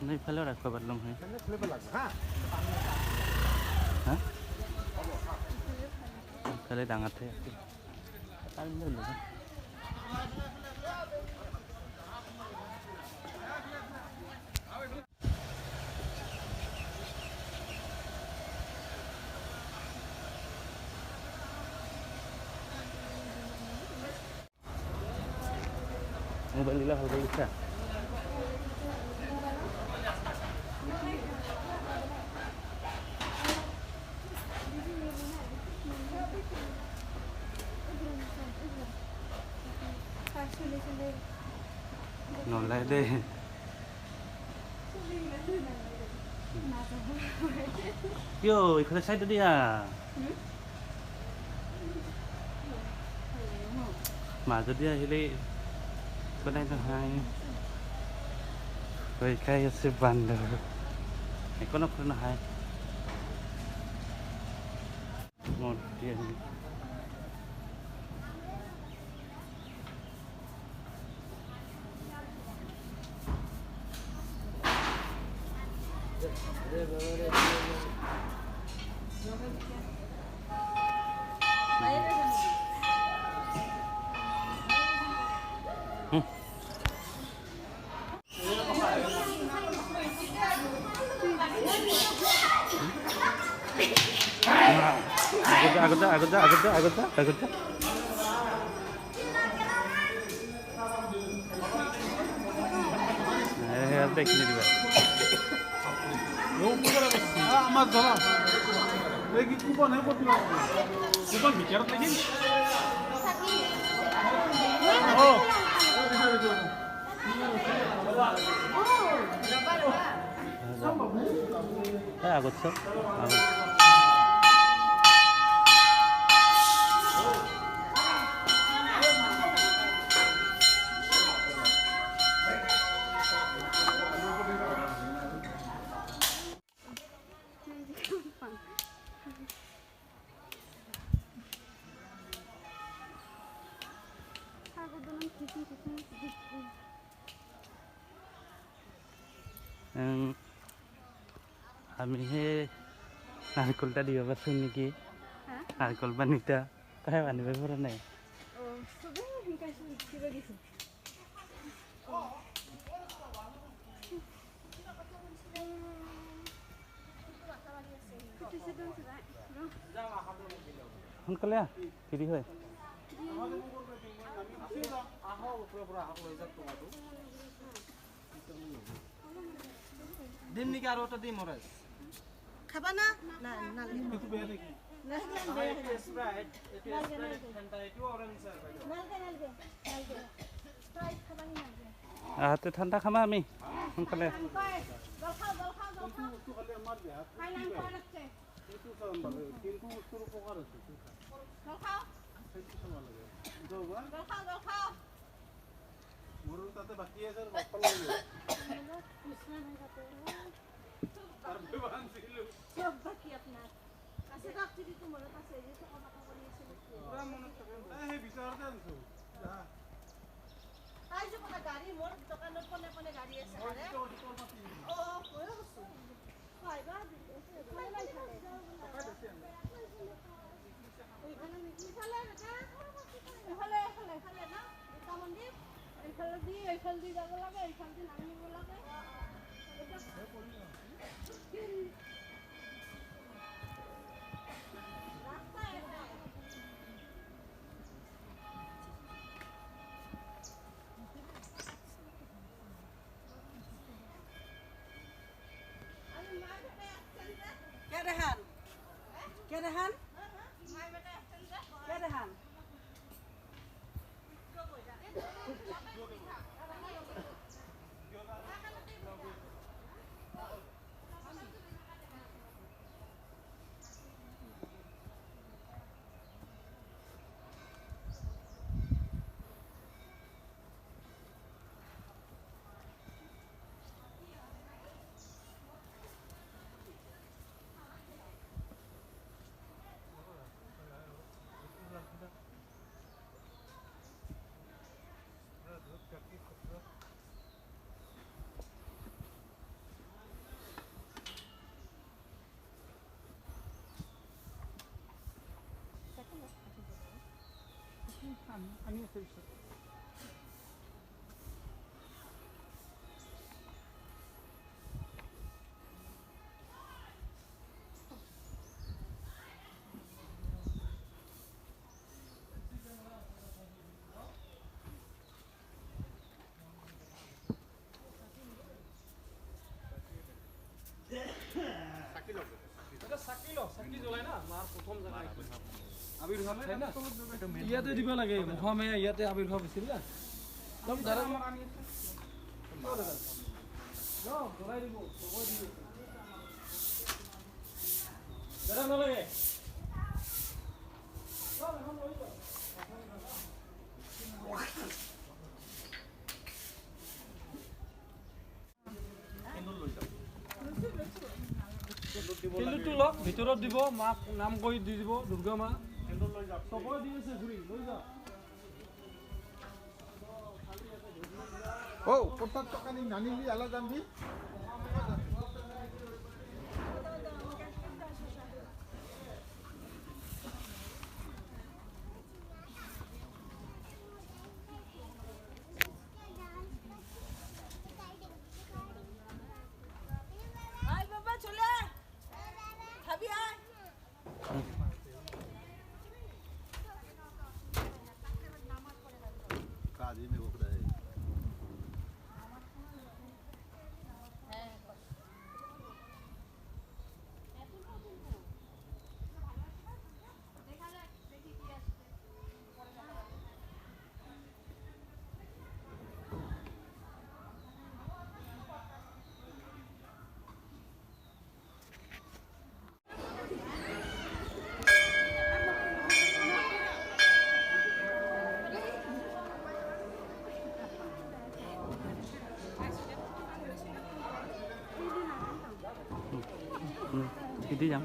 মানে ইফালেও ৰাখিব পাৰিলোঁ হয়। হা ইফালে ডাঙৰতে আছে মোবাইল দিলে ভাল কৰিছা। নলাই দে কিয় এইফালে চাইড দিয়া মাজদি আহিলে সদায় নহয় ভয় খাই আছে বান্দৰ একো নকৰে নহয় মূৰ্তি আহিলে আগত দেখিনি দিবা আমাৰ ধৰা কি কুপন হে কত কুপন ভিতৰত নেকি ও আগত সব আমি হে নাৰিকলটা দিব পাৰিছোঁ নেকি নাৰিকল পানীটা তাই বান্ধিব পৰা নাই সোনকালে ফ্ৰী হয় দিম নেকি আৰু এটা দিম মৰাজ খাবা না না না একটু বেয়া দেখি না এটা স্প্রাইট ঠান্ডা এটা অরেঞ্জ স্যার নালকে স্প্রাইট খাবা নি আতে ঠান্ডা খামা আমি সোনকালে জল খাও তো খালি আমার দেহ খাইলাম কয় লাগছে একটু সাম ভালো কিন্তু উত্তর উপকার আছে জল খাও একটু সময় লাগে জল খাও মোর তাতে বাকি আছে আর বাপ্পা লাগে কৃষ্ণ ভাই যাতে আর বেবান ছিল সব বাকি আপনার কাছে রাখছি দি তোমার কাছে এই তো কথা বলিয়েছিল পুরো মনে থাকে এই বিচারতে আনছো যা আই যে কোনা গাড়ি মোর দোকানের কোনে গাড়ি আছে আরে ও কই গেছে খাইবা খাই লাই খালে ওইখানে নাকি খালে এটা খালে না এটা মন্দির এইখানে দি যাব লাগে এইখান দি নামিব লাগে এটা क्या रहन क्या रहन ইয়াতে দিব লাগে মুখামে ইয়াতে আবিৰ্ভাৱ হৈছিল না একদম ধাৰা নালাগে সেন্দুৰটো লওক ভিতৰত দিব মাক নাম কৰি দি দিব দুৰ্গা মা চবৰে দি আছে ঘূৰি লৈ যাওক ও প্রতাপ টকানি নানিলি আলা জানবি আয় বাবা চলে খাবি আয় কাজী মে বকরা है đi যাম